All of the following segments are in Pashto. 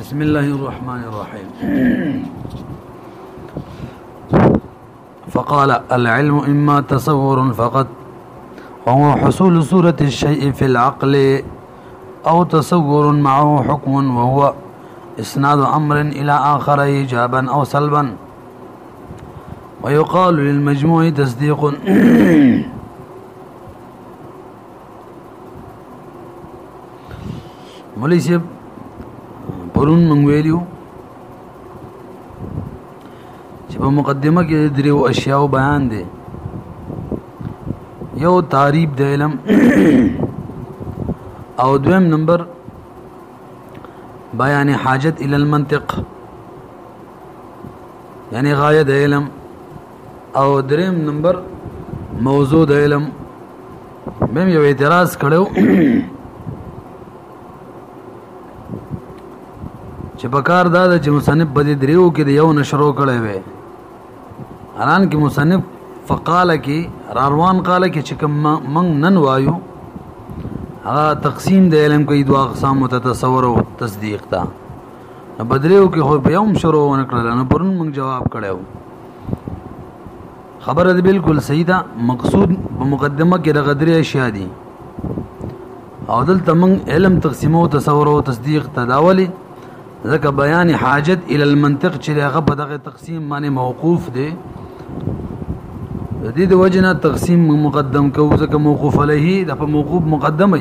بسم الله الرحمن الرحيم. فقال العلم إما تصور فقط وهو حصول صورة الشيء في العقل أو تصور معه حكم وهو إسناد أمر إلى آخر إيجابا أو سلبا ويقال للمجموع تصديق. مولوی صاحب پرون موږ ویلو چې په مقدمه کې درې اشیاء بیان دي. یو تعریف د علم او دویم نمبر بیان حاجت الى المنطق یعنی غایه د علم او دریم نمبر موضوع د علم. مې یو اعتراض کړو چې بکار دا چې مصنف په دې دریو کې د یو نشرو کړی وي حالان کې مصنف فقاله کې راروان قاله کې چې کوم من نن وایو هغه تقسیم د علم کوي دوه اقسام تصور او تصدیق تا بدریو کې خو په یوم شروع ونکړل نو پرون موږ جواب کړو. خبره دې بالکل صحیح ده. مقصود په مقدمه کې د غدری اشیاء دي او دلته موږ علم تقسیمو تصور او تصدیق تداولي ځکه بیان حاجت الى المنطق چې هغه په دغه تقسیم باندې موقوف دی. د دې د وجنه تقسیم مقدم کوو ځکه موقوف علیه د په موقوف مقدمه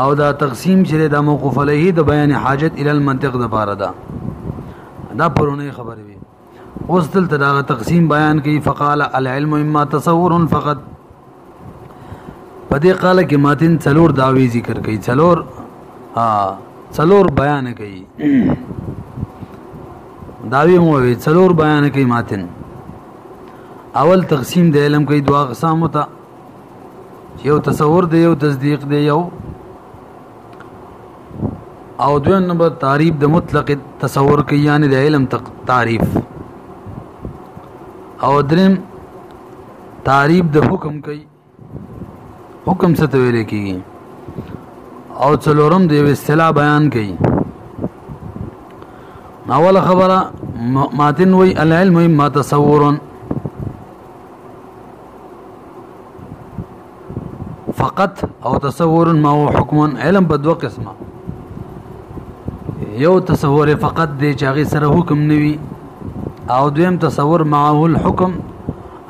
او دا تقسیم چې د موقوف علیه د بیان حاجت الى المنطق د پاره ده. دا پرونه خبره وي. اوس دلته دا تقسیم بیان کوي. فقال العلم اما تصور فقط. په دې قاله کې ماتن څلور داوی ذکر کوي. څلور بیان کوي. داوی مو وی څلور بیان کوي ماتن. اول تقسیم د علم کوي دوه اقسام ته. یو تصور دی یو تصدیق دی یو او دویم نمبر تعریف د مطلق تصور کوي یعنی د علم تعریف او دریم تعریف د حکم کوي. حکم څه ته ویل کیږي او څلورم د اصطلاح بیان کوي. اول خبره ماتن وی العلم اما تصور فقط او تصور ما هو حكم. علم په دوه قسمه. یو تصور فقط دی چې هغه سره حکم نوي او دویم تصور معه الحكم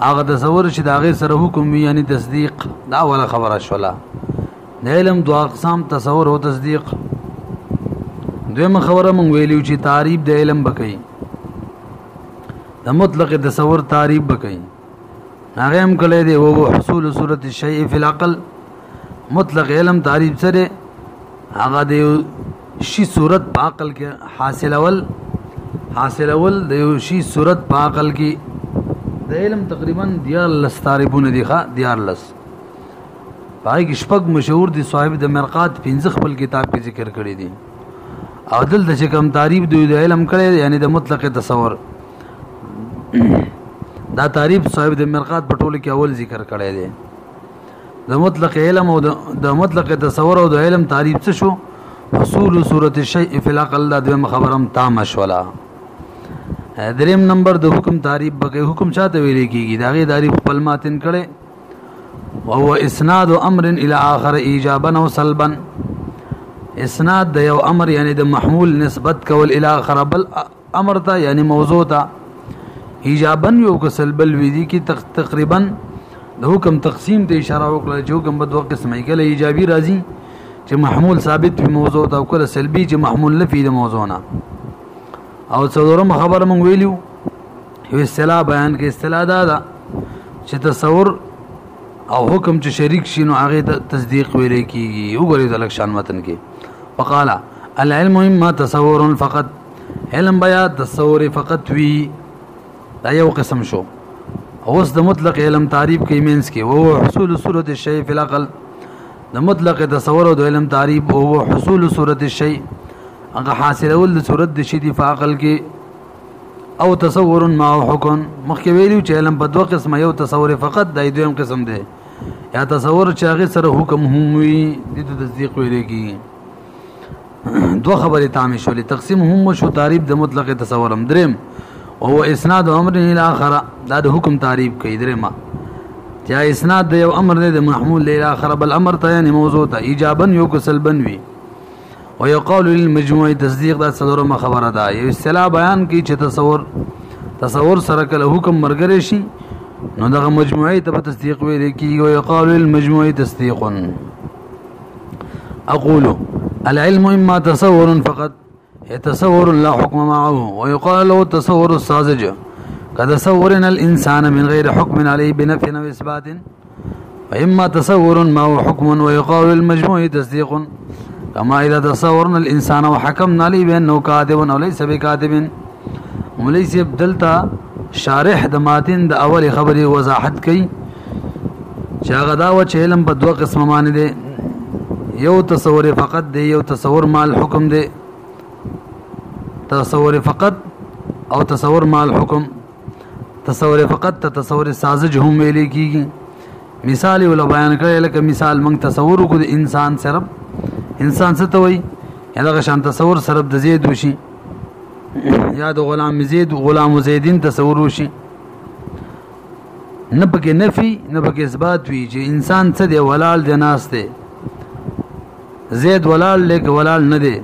هغه تصور چې هغه سره حکم وي یعنی تصدیق. دا اوله خبره شوله. د علم دوه اقسام تصور او تصدیق. دویمه خبره مونږ ویلو چې تعریف د علم بکې د مطلق تصور تعریف بکې هغه هم کله دی او حصول صورت الشیء فی العقل. مطلق علم تعریف سره هغه د شی صورت په عقل کې حاصلول د یو شی صورت په عقل کې د علم تقریبا 14 تعریفونه دي. ښه 14 پای کې شپږ مشهور دي. صاحب د مرقات 15 خپل کتاب کې ذکر کړی دي او دلته چې کوم تعریف د علم کړی یعنی د مطلق تصور دا تعریف صاحب د مرقات په ټولو کې اول ذکر کړی دی. د مطلق علم او د مطلق تصور او د علم تعریف څه شو؟ حصول صورت الشیء فی العقل. دا دویم خبرم تام شولا. دریم نمبر د حکم تعریف بکې. حکم چاته ویل کیږي دا غي تعریف خپل ماتن کړي وهو اسناد امر الى اخر ایجابا او سلبا. اسناد د یو امر یعنی د محمول نسبت کول الى اخر بل امر ته یعنی موضوع ته ایجابا یو کو سلبا وی دي کی تقریبا د حکم تقسیم ته اشاره وکړه چې حکم په دوه قسمه کله ایجابي راځي چې محمول ثابت وي موضوع ته او کله سلبي چې محمول لفي د موضوع نه. او څلورم خبره مونږ ویلو یو اصطلاح بیان کې. اصطلاح دا ده چې تصور او حکم چې شریک شي نو هغه تصدیق ویل کیږي. وګورئ د لکشان متن کې وقال العلم اما تصور فقط. علم بیا تصور فقط وی دا یو قسم شو. اوس د مطلق علم تعریف کې مینس کې وو حصول صورت الشیء فی العقل. د مطلق تصور او د علم تعریف وو حصول صورت الشیء هغه حاصلول د صورت د شی دی په عقل کې او تصور ما حکم. مخکې ویلو چې علم په دوه قسمه یو تصور فقط د دویم قسم دی یا تصور چې هغه سره حکم هم وي د تصدیق ویل کیږي. دو خبرې تامې شولې تقسیم هم شو تعریف د مطلق تصورم درم او هو اسناد امر الى اخر دا د حکم تعریف کوي درما یا اسناد د یو امر د محمول الى اخر بل امر ته یعنی موضوع ته ایجابا یو کسلبن وی او یقال للمجموع تصدیق دا صدرمه خبره ده یو اصطلاح بیان کی چې تصور سره کله حکم مرګري شي نو دغه مجموعه ته تصدیق ویل کیږي او یقال للمجموع تصدیق اقول العلم اما تصور فقط تصور لا حكم معه ويقال له التصور الساذج كتصورنا الانسان من غير حكم عليه بنفي او اثبات واما تصور ما هو حكم ويقال للمجموع تصديق كما اذا تصورنا الانسان وحكمنا عليه بانه كاذب او ليس بكاذب وليس بدلتا شارح د ماتن د اول خبري وضاحت کوي چې هغه دا و چې علم په دوه قسمه باندې دي یو تصور فقط دی یو تصور مال حکم دی تصور فقط او تصور مال حکم تصور فقط تصور سازج هم ویل کیږي مثال ول بیان کړل لکه مثال موږ تصور کو د انسان سره انسان څه ته وای هغه شان تصور سره د زید وشي یا د غلام زید غلام زیدین تصور وشي نه پکې نفي نه پکې اثبات وی چې انسان څه دی ولال د ناس دی زید ولال لیک ولال نه دی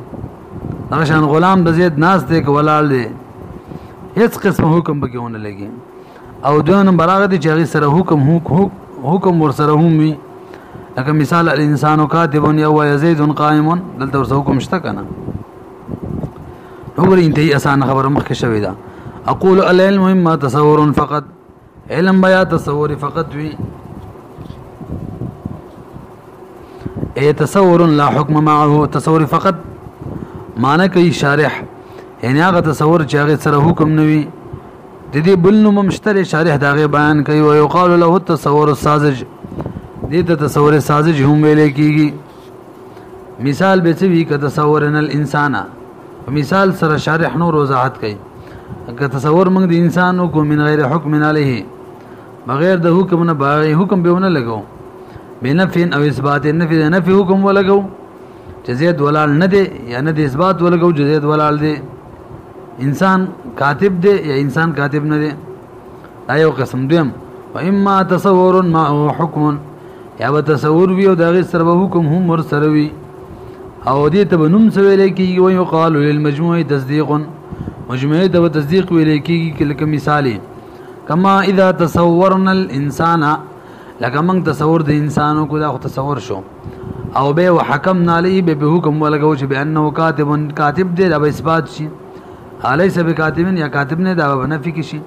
هغه شان غلام د زید ناس دی ک ولال دی هیڅ قسم حکم پکې ونه لګي او دون براغه دي چې هغه سره حکم ور سره هم وي لکه مثال الانسان کاتب او یزید قائم دلته ورسره حکم شته کنه وګورئ انتهي اسانه خبره مخکې شوې ده اقول العلم اما تصور فقط علم بیا تصور فقط وي اي تصور لا حكم معه تصور فقط معنی کوي شارح یعنی هغه تصور چې هغه سره حکم نوي د دې بل نوم مشتري شارح داغه بیان کوي او يقال له التصور الساذج دې ته تصور ساذج هم ویل کیږي مثال به څه وی ک تصورن الانسان مثال سره شارح نور وضاحت کوي که تصور موږ د انسانو کو من غیر حکم علیه بغیر د حکم نه باغی حکم بهونه لګو بنفي او اثبات نفي حکم ولګو چې زید ولال نه دی یا نه دی اثبات ولګو چې زید ولال دی انسان کاتب دی یا انسان کاتب نه دی ایو قسم دیم و اما تصور ما هو حکم یا به تصور وی او دغه سره حکم هم ور سره وی او دې ته بنوم سویل کیږي او يقال للمجموع تصديق مجموعه ته تصدیق ویل کیږي لکه مثالی کما اذا تصورنا الانسان لکه موږ تصور د انسانو کو دا تصور شو او به وحکمنا علی به حکم ولګو چې بانه کاتب دی دا به اثبات شي الیس بکاتبن یا کاتب نه دا به نفي شي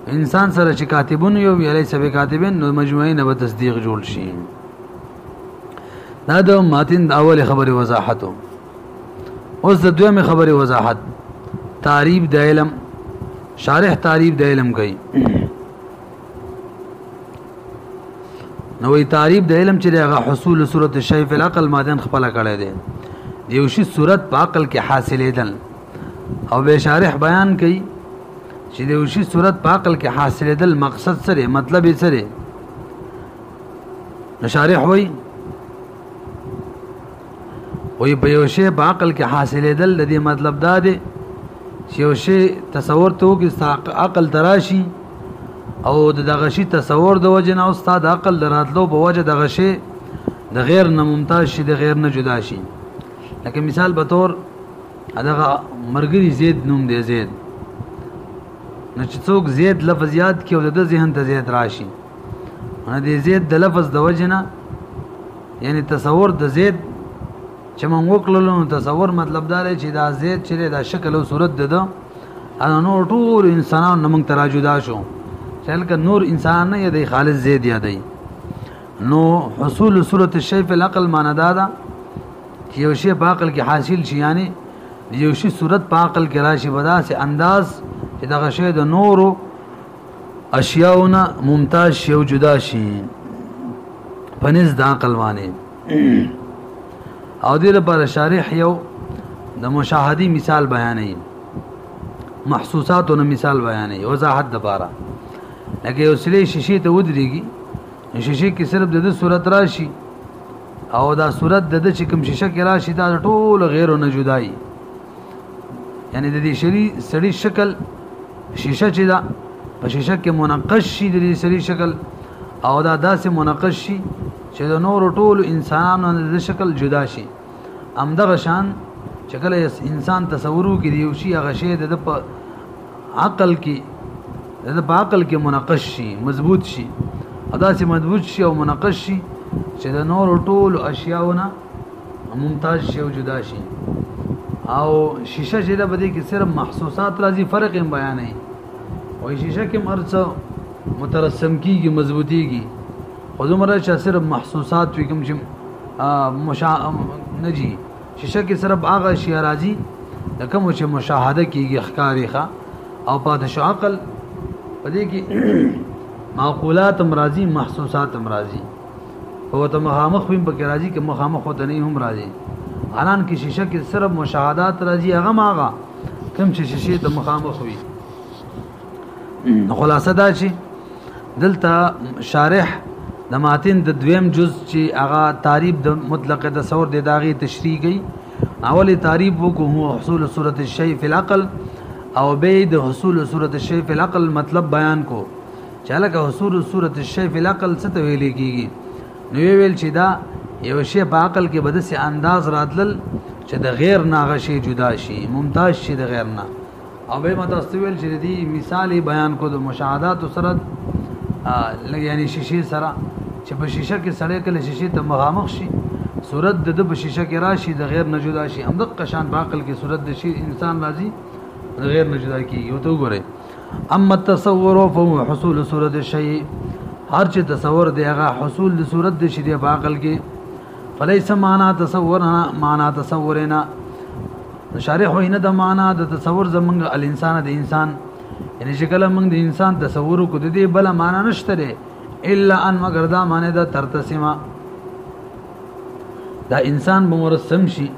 انسان سره چې کاتبون یو الیس بکاتبن نو مجموعه نه به تصدیق جوړ شي دا د ماتن اول خبره وضاحت اوس د دویمه خبره وضاحت تعریف د علم شارح تعریف د علم کوي نو وی تعریف د علم چې هغه حصول صورت الشی فی العقل مادن خپل کړی دی دیو شی صورت په عقل کې حاصلېدل او به شارح بیان کوي چې دیو شی صورت په عقل کې حاصلېدل مقصد سره مطلب یې سره نو شارح وی په یو شی په عقل کې حاصلېدل د دې مطلب دا دی چې یو شی تصور ته کې عقل تراشي او دغه شی تصور د وجه نه استاد عقل دراتلو په وجه دغه شی د غیر نه ممتاز شي د غیر نه جدا شي لکه مثال به تور دغه مرګري زید نوم دی زید نو چې څوک زید لفظ یاد کړي او د ذهن ته زید راشي نه دی زید د لفظ د وجه نه یعنی تصور د زید چې موږ وکړلو تصور مطلب دا دی چې دا زید چې دا شکل او صورت ده انا نور ټول انسانانو موږ تراجدا شو چل که نور انسان نه دی خالص زید یادای نو حصول صورت الشی فی العقل معنی دا چې یو شی په عقل کې حاصل شي یعنی یو شی صورت په عقل کې راشي ودا سي انداز چې دغه شی د نورو اشیاءونه ممتاز شي او جدا شي پنځ د عقل باندې او دې لپاره شارح یو د مشاهدی مثال بیانوي محسوساتونو مثال بیانوي وضاحت لپاره لکه یو سلی شیشې ته ودرېږي شیشې کې صرف د صورت راشي او دا صورت د چې کوم شیشه کې راشي دا ټول غیرو نه جدای یعنی د دې سړي شکل شیشه چې دا په شیشه کې منقش شي د دې سړي شکل او دا داسې منقش شي چې د نور ټول انسانانو د شکل جدا شي همدغه شان چې کله انسان تصورو کې دی شي هغه شی د په عقل کې منقش شي مضبوط شي ادا سي مضبوط شي او منقش شي چې د نور ټول اشیاءونه ممتاز شي او جدا شي او شیشه چې د بده کې صرف محسوسات راځي فرق هم بیان نه او شیشه کې مرڅ مترسم کیږي مضبوطیږي خو زمره چې صرف محسوسات وي کوم چې نجي شیشه کې صرف هغه شی راځي لکه مو چې مشاهده کیږي ښکاری ښه او پاتې عقل پدې کې معقولات امراضی محسوسات امراضی او ته مخامخ ویم پکې راځي کې مخامخ وته نه هم راځي حالان کې شیشه کې صرف مشاهدات راځي هغه ماغه کوم چې شیشه ته مخامخ وي خلاصه دا چې دلته شارح د ماتن د دویم جز چې هغه تعریف د مطلق تصور د داغي تشریح گئی اولی تعریف وکړو هو حصول صورت الشیء فی العقل او به د حصول صورت الشیء فی العقل مطلب بیان کو چاله حصول صورت الشیء فی العقل څه ته ویل کیږي نو ویل چې دا یو شی په عقل کې بده سي انداز راتل چې د غیر ناغه شی جدا شي ممتاز شي د غیر نه او به متستویل چې دی مثال بیان کو د مشاهدات سره یعنی شیشه سره چې په شیشه کې سړی کله شیشه ته مخامخ شي صورت د په شیشه کې راشي د غیر نه جدا شي هم د قشان په عقل کې صورت د شی انسان راځي د غیر نه جدا کیږي او ته وګوره اما التصور فهو حصول صورت الشيء هر چې تصور دی هغه حصول د صورت د شی په عقل کې فليس معنا تصورنا شارح وینه د معنا د تصور زمنګ الانسان د انسان یعنی شکل موږ د انسان تصور کو د دې بل معنا نشته الا ان مگر دا معنی دا ترتسمه دا انسان بمرسم شي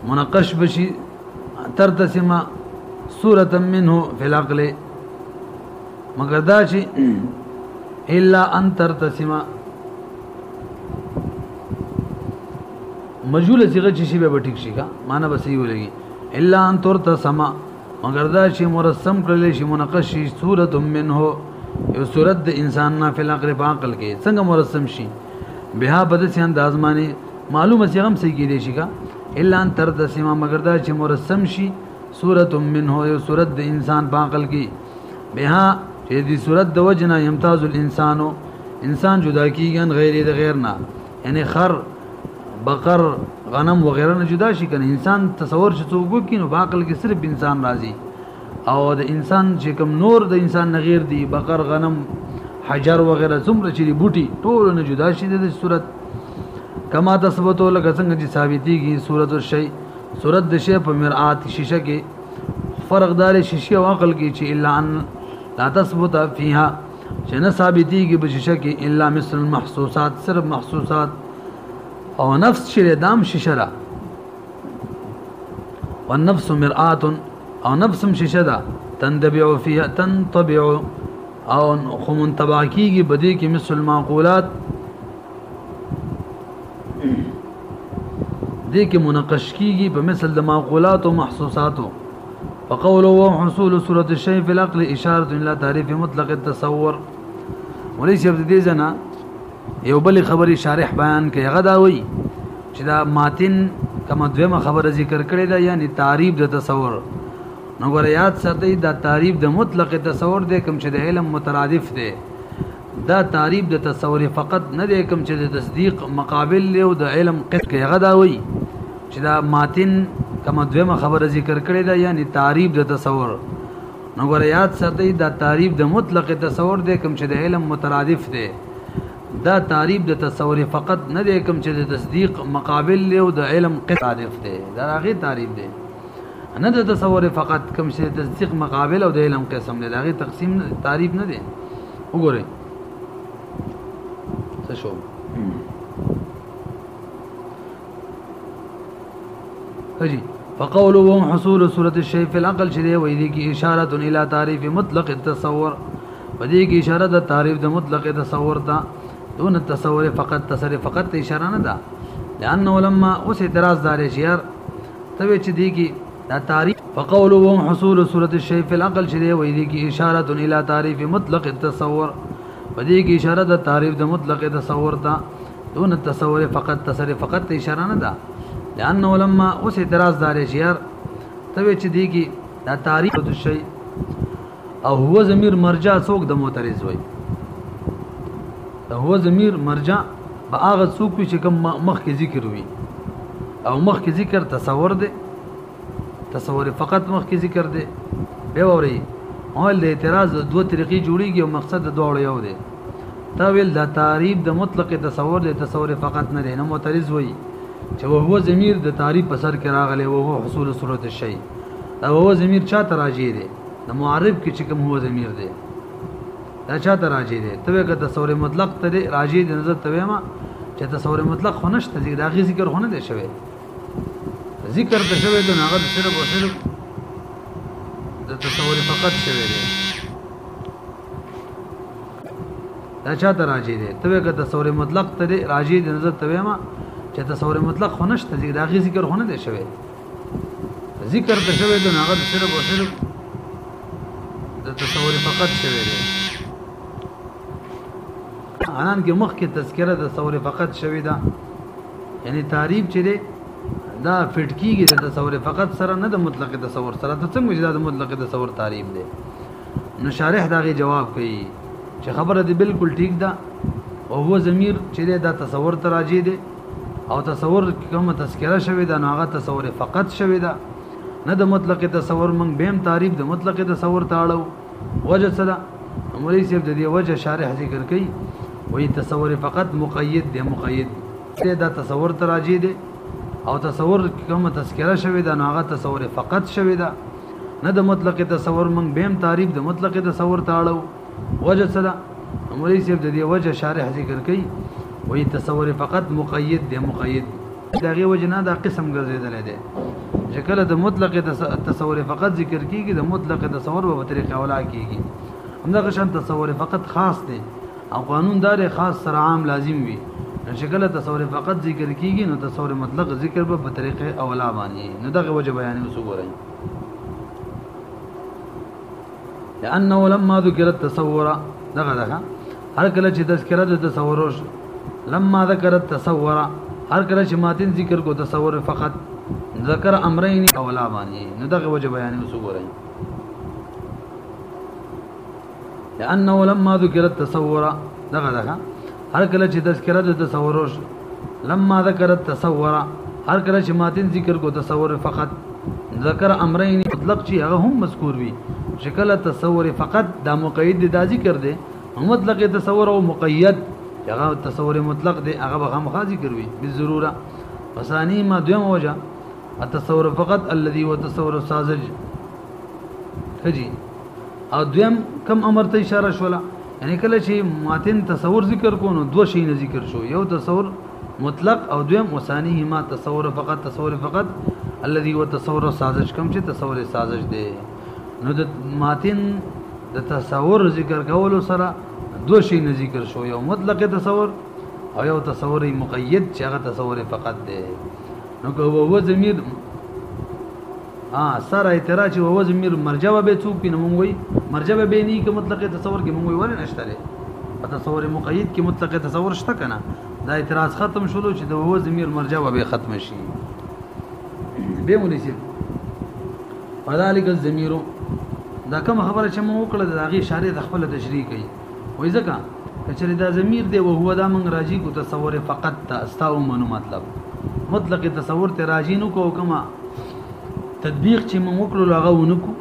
منقش بشي ترتسمه صورت منه فی العقل مگر دا شي الا ان ترتسمه مجهول صيغه چې شی به ټیک شي کا معنا به صحیح ولګي الا ان ترتسمه مگر دا شي مرسم کړل شي منقش شي صورت منه یو صورت د انسان نه فی العقل په عقل کې څنګه مرسم شي بها بد سي انداز معنی معلومه سي هم صحیح کې دي شي کا الا ان ترتسمه مگر دا چې مرسم شي صورت منه یو صورت د انسان په عقل کې بها چې دې صورت د وجنه يمتاز الانسان انسان جدا کیږي غیر د غیر نه یعنی خر بقر غنم وغیرہ نه جدا شي کنه انسان تصور چې څوک کینو په عقل کې صرف انسان راځي او د انسان چې کوم نور د انسان نه غیر دی بقر غنم حجر وغیرہ څومره چې بوټي ټول نه جدا شي د صورت کما تثبتو لکه څنګه چې ثابتيږي صورت الشیء صورت د شی په مرآت شیشه کې فرق دار شیشه او عقل کې چې الا ان لا تثبت فيها چې نه ثابتيږي په شیشه کې الا مثل المحسوسات صرف محسوسات او نفس چې دام شیشه را والنفس مرآت او نفسم شیشه ده تنطبع فيها تنطبع او خو منطبع کیږي بدی کې مثل المعقولات دې کې مناقش کیږي په مثل د معقولات او محسوسات فقوله وحصول صورت الشيء في العقل اشاره الى تعريف مطلق التصور وليس يبدي زنا یو بل خبري شارح بیان کوي غداوي چې دا ماتن کما دویمه خبره ذکر کړی دا یعنی تعریف د تصور نو غره یاد ساتي دا تعریف د مطلق تصور دی کوم چې د علم مترادف دی دا تعریف د تصور فقط نه دی کوم چې د تصدیق مقابل له د علم قط کې غداوي چې دا ماتن کما دویمه خبره ذکر کړی دا یعنی تعریف د تصور نو غره یاد ساتي دا تعریف د مطلق تصور دی کوم چې د علم مترادف دی دا تعریف د تصور فقط نه دی کوم چې د تصدیق مقابل له د علم قطعادف دی دا هغه تعریف دی نه د تصور فقط کوم چې د تصدیق مقابل او د علم قسم دی دا هغه تقسیم تعریف نه دی وګورئ څه شو هجي فقوله حصول صورت الشيء في العقل چې دی وې دي کی اشاره الى تعریف مطلق التصور ودې کی اشاره د تعریف د مطلق تصور ته دون التصور فقط تصور فقط اشاره نه ده لانه لما اوس اعتراض دار شيار تبه چې دی کی دا تعریف فقوله حصول صورت الشيء في العقل چې دی وې دی کی اشاره الى تعریف مطلق التصور ودې کی اشاره د تعریف د مطلق تصور ته دون التصور فقط تصور فقط اشاره نه ده لانه لما اوس اعتراض دار شيار تبه چې دی کی دا تعریف د شی او هو ضمیر مرجع څوک د معترض وای هو ضمیر مرجع به هغه څوک چې کوم مخ کې ذکر وي او مخ کې ذکر تصور دی تصور فقط مخ کې ذکر دی به ووري اول د اعتراض دوه طریقې جوړیږي او مقصد د دوه یو دی تا ویل دا تعریف د مطلق تصور د تصور فقط نه نه معترض وای چې هو ضمیر د تعریف په سر کې راغلی او هو حصول صورت الشی او هو ضمیر چا تراجی دی د معرب کې چې کوم هو ضمیر دی دا چا تراجی دی ته که تصور مطلق ته راجی دی نظر ته ما چې تصور مطلق خنشت دی دا غي ذکر خونه دی شوی ذکر ته شوی د هغه صرف او صرف د تصور فقط شوی دی دا چا تراجی دی ته که تصور مطلق ته راجی دی نظر ته ما چې تصور مطلق خنشت دی دا غي ذکر خونه دی شوی ذکر ته شوی د هغه صرف او صرف د تصور فقط شوی دی انان کې مخ کې تذکرہ د تصور فقط شوی دا یعنی تعریف چې دی دا فټ کیږي د تصور فقط سره نه د مطلق تصور سره د څنګه چې د مطلق تصور تعریف دی نو شارح داغه جواب کوي چې خبره دی بالکل ټیک ده او هو ضمیر چې دا تصور تراجی دی او تصور کوم تذکرہ شوی دا نو هغه تصور فقط شوی دا نه د مطلق تصور منګ بهم تعریف د مطلق تصور تاړو وجه صدا مولوی صاحب د دې وجه شارح ذکر کوي وې تصور فقط مقید دی مقید دا تصور تراجی دی او تصور کوم تذکرہ شوی دا نو هغه تصور فقط شوی دا نه د مطلق تصور منګ بهم تعریف د مطلق تصور تاړو وجه صدا مولوی صاحب د دې وجه شارح ذکر کوي وې تصور فقط مقید دی مقید دغه وجه نه دا قسم ګرځیدل دی چې کله د مطلق تصور فقط ذکر کیږي د مطلق تصور په طریقه اولا کیږي همدغه شان تصور فقط خاص دی او قانون دار خاص سره عام لازم وي چې کله تصور فقط ذکر کیږي نو تصور مطلق ذکر په طریقه اولا باندې نو دغه وجه بیان اوس وګورئ لانه لما ذکر التصور دغه هر کله چې تذکرہ د تصور لما ذکر التصور هر کله چې ماتن ذکر کو تصور فقط ذکر امرین اولا باندې نو دغه وجه بیان اوس وګورئ لانه لما ذکر التصور دغه هر کله چې تذکرہ د تصور لما ذکر التصور هر کله چې ماتن ذکر کو تصور فقط ذکر امرین مطلق چې هغه هم مذکور وي شکل تصور فقط دا مقید دا ذکر دی مطلق تصور او مقید هغه تصور مطلق دی هغه به هم ذکر وي بالضروره وثاني ما دویم وجه التصور فقط الذي هو تصور ساذج خجي او دویم کم امر ته اشاره شولا یعنی کله چې ماتن تصور ذکر کو نو دو شی نه ذکر شو یو تصور مطلق او دویم وثاني ما تصور فقط الذي هو تصور ساذج کم چې تصور ساذج دی نو د ماتن د تصور ذکر کولو سره دو شی نه ذکر شو یو مطلق تصور او یو تصور مقید چې هغه تصور فقط دی نو که هو ضمیر سره اعتراض چې هو ضمیر مرجع به څوک نه مونږ وي مرجع به نه کې مطلق تصور کې مونږ وي نشته په تصور مقید کې مطلق تصور شته کنه دا اعتراض ختم شولو چې د هو ضمیر مرجع به ختم شي به مونږ شي فذلك الضمیر دا کوم خبره چې مونږ وکړه د هغه اشاره د خپل تشریح کوي وای ځکه کچره دا ضمیر دی او هو دا مونږ راځي کو تصور فقط استاو منو مطلق تصور ته راځي نو کو کما تطبیق چې مونږ وکړو هغه ونکو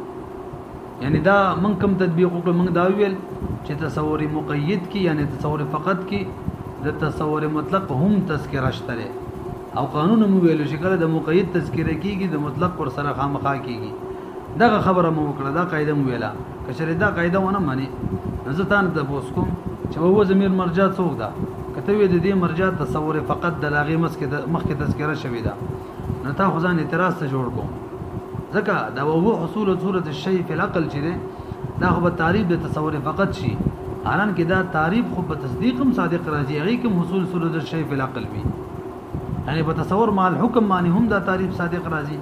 یعنی دا مونږ کوم تطبیق وکړو مونږ دا ویل چې تصور مقید کی یعنی تصور فقط کی د تصور مطلق هم تذکرہ شته او قانون مو ویل چې کله د مقید تذکرہ کیږي د مطلق پر سره خامخا کیږي دا خبره مو وکړه دا قاعده مو ویلا کچره دا قاعده ونه مانی زتان د بوس کوم چې هو ضمیر مرجع څوک ده کته وی د دې مرجع تصور فقط د لاغي مخکې تذکرہ شوی ده نو تا خو ځان اعتراض ته جوړ کوم ځکه دا هو حصول صورت الشيء في العقل چې دا خو به تعریف د تصور فقط شي حالان کې دا تعریف خو په تصدیق هم صادق راځي هغه کوم حصول صورت الشی فی العقل وی یعنی په تصور مع الحكم باندې هم دا تعریف صادق راځي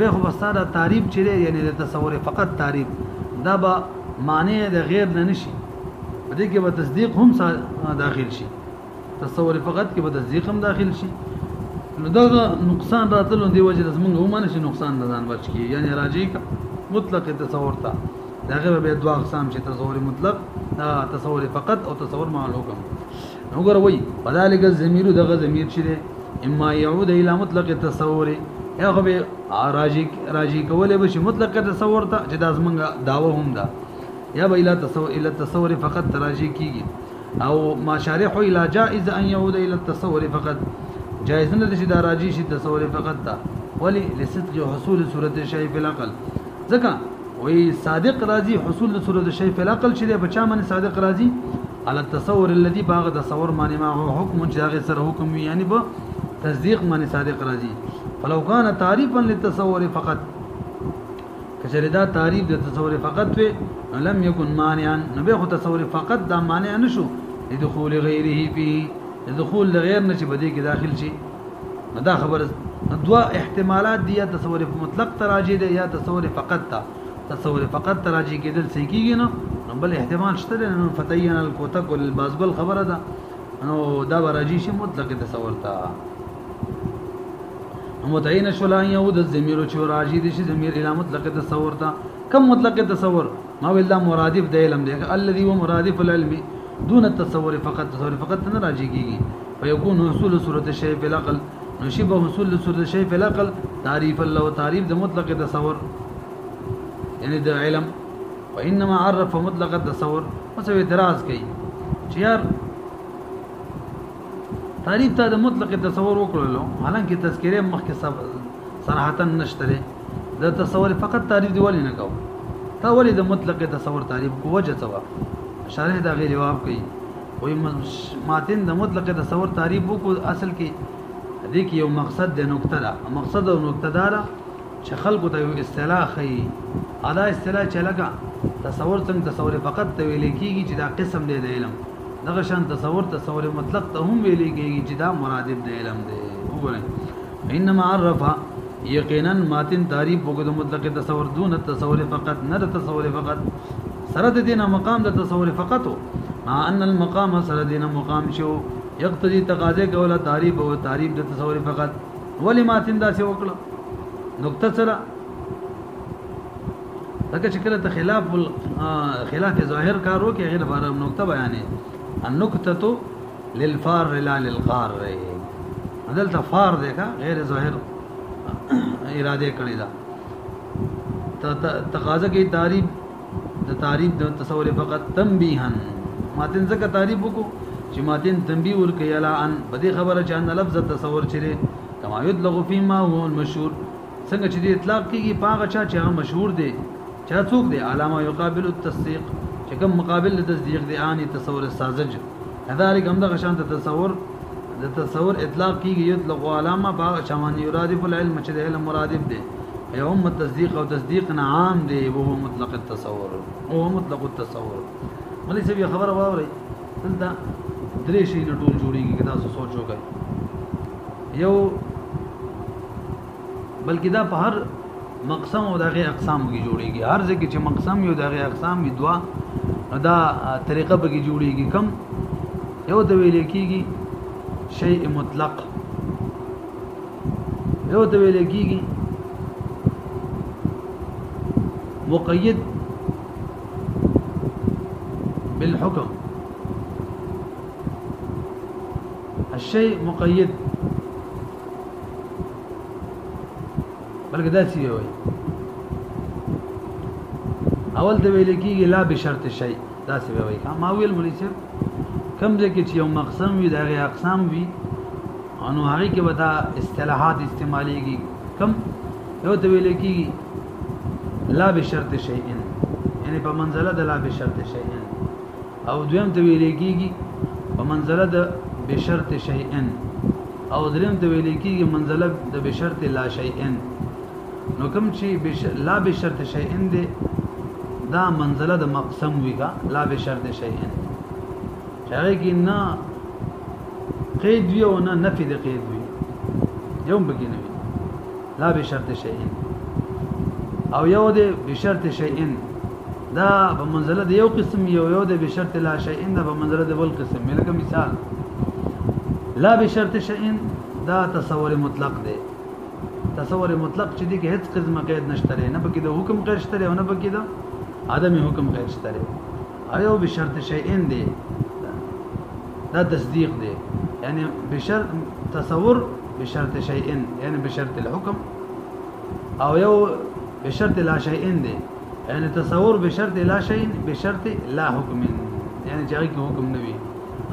به خو بس دا تعریف چره یعنی د تصور فقط تعریف دا به معنی د غیر نه نشي په دې کې به تصدیق هم داخل شي تصور فقط کې به تصدیق هم داخل شي نو دا نقصان راتلو دی وجه زمونږ هم نشي نقصان نه ځان بچ کی یعنی راځي مطلق تصور تا داغه به دوه اقسام چې تصور مطلق دا تصور فقط او تصور مع الحكم وګور وای فذلك الضمير دغه ضمیر چې اما يعود الى مطلق التصور یا خو به راځي کولې به شي مطلق تصور ته چې دا زمونږ داوا هم ده یا به الى التصور فقط راځي کیږي او ما شارح الى جائز ان يعود الى التصور فقط جائز نه چې دا راځي شي تصور فقط تا ولی لصدق حصول صورت الشيء في العقل ځکه وی صادق راځي حصول صورت الشيء في العقل چې بچا من صادق راځي على التصور الذي باغ تصور معنی ما هو حكم چې هغه سره حکم یعنی به تصدیق معنی صادق راځي فلو كان تعريفا للتصور فقط کچره دا تعریف د تصور فقط وي لم يكن مانعا نبي خو تصور فقط دا مانع نشو لدخول غیره فيه دخول غیر نشي بده کې داخل شي دا خبر دوا احتمالات دي یا تصور مطلق تراجي دي یا تصور فقط تا تصور فقط تراجي کېدل صحیح کیږي نو بل احتمال شته نو فتيين الكوتك والبازبل خبره ده نو دا راجي شي مطلق تصور تا متعین شولا یود الضمیر چې راجي دي شي ضمیر الى مطلق تصور تا کم مطلق تصور ما ویل مرادف د علم دی الذي هو مرادف العلم دون التصور فقط تصور فقط نه راځي کیږي ويكون حصول صورت الشيء في العقل نشبه حصول صورت الشيء في العقل تعريف الله تعريف د مطلق تصور یعنی د علم وانما عرف مطلق التصور وسو اعتراض کوي چې یار تعریف ته د مطلق تصور وکړلو حالانکه تذکره مخکې صراحتا نشته د تصور فقط تعریف دی ولې نه کو تا ولې د مطلق تصور تعریف کو وجه څه شارح دا غیر جواب کوي وای ماتن د مطلق تصور تعریف کو اصل کې دې کې یو مقصد د نقطه ده مقصد او نقطه دارا چې خلکو ته یو اصطلاح خي ادا اصطلاح چې لګا تصور څنګه تصور فقط ته ویل کېږي چې دا قسم دی د علم دغه شان تصور مطلق ته هم ویل کېږي چې دا مرادف د علم دی وګورئ انما عرف یقینا ماتن تعریف وګړو مطلق تصور دون التصور فقط نه تصور فقط سره د دینه مقام د تصور فقط مع ان المقام سره دینه مقام شو یقتضي تقاضا کوله تعریف او تعریف د تصور فقط ولی ماتن دا څه وکړه نقطه سره لکه چې کله ته خلاف ظاهر کارو کې غیر بار نقطه بیانې النقطه للفار لا للغار دلته فار دی کا غیر ظاهر اراده کړی دا تقاضا کې تعریف د تصور فقط تنبيها ماتن زکه تعریف وکړو چې ماتن تنبيه ورکړي الا ان بده خبره چې ان لفظ تصور چره کما یطلق فيما هو المشهور څنګه چې د اطلاق کېږي پاغه چې هغه مشهور دی چا څوک دی علامه یقابل التصدیق چې کوم مقابل د تصدیق دی اني تصور ساذج كذلك هم د غشان تصور اطلاق کیږي یطلق علامه باغ چمن یرادف العلم چې د علم مرادف دی یوم التصدیق او تصدیق عام دی وهو مطلق التصور ملي سبي خبره واوري دلته درې شي نه ټول جوړیږي که تاسو سوچ وکړئ یو بلکې دا په هر مقسم او دغه اقسام کې جوړیږي هر ځکه چې مقسم یو دغه اقسام وي دوا دا طریقه به کې جوړیږي کم یو د ویل کېږي شیء مطلق یو د ویل کېږي مقید بالحكم الشيء مقيد بلکې دا څه وي اول د ویل کېږي لا بشرط شيء دا څه وي ما ویل مولوی صاحب کم ځکه چې یو مقسم وي دغه اقسام وي انو هغه کې ودا اصطلاحات استعماليږي کم یو د ویل کېږي لا بشرط شيء یعنی په منزله د لا بشرط شيء او دویم ته ویل کېږي په منزله د بشرط شيء او دریم ته ویل کېږي منزله د بشرط لا شيء نو کوم چې لا بشرط شيء دی دا منزله د مقسم ویګه لا به شرط شیء هغه کې نه قید وی او نه نفي د قید وی یوم بګی نه وی لا به شرط شیء او یو د بشرط شیء دا په منزله د یو قسم یو د بشرط لا شیء دا په منزله د بل قسم لکه مثال لا بشرط شیء دا تصور مطلق دی تصور مطلق چې دی کې هیڅ قسمه قید نشته نه پکې د حکم قید شته او نه پکې د عدم حکم قید شته ایو بشرط شیء دی دا تصدیق دی یعنی بشرط تصور بشرط شیء یعنی بشرط الحكم او یو بشرط لا شیء دی یعنی تصور بشرط لا شیء بشرط لا حکم یعنی چې حکم نه وي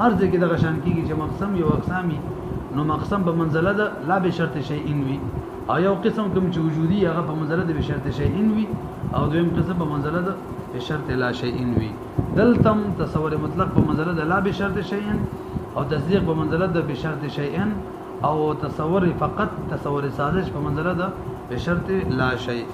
هر ځکه د غشان کیږي چې مقسم یو اقسامي نو مقسم په منزله ده لا بشرط شیء وي او یو قسم کوم چې وجودي هغه په منزله ده بشرط شیء وي او دویم قسم په منزله ده بشرط لا شیء وي دلتم تصور مطلق په منزله ده لا بشرط شیء او تصدیق په منزله ده بشرط شیء او تصور فقط تصور سازش په منزله ده بشرط لا شیء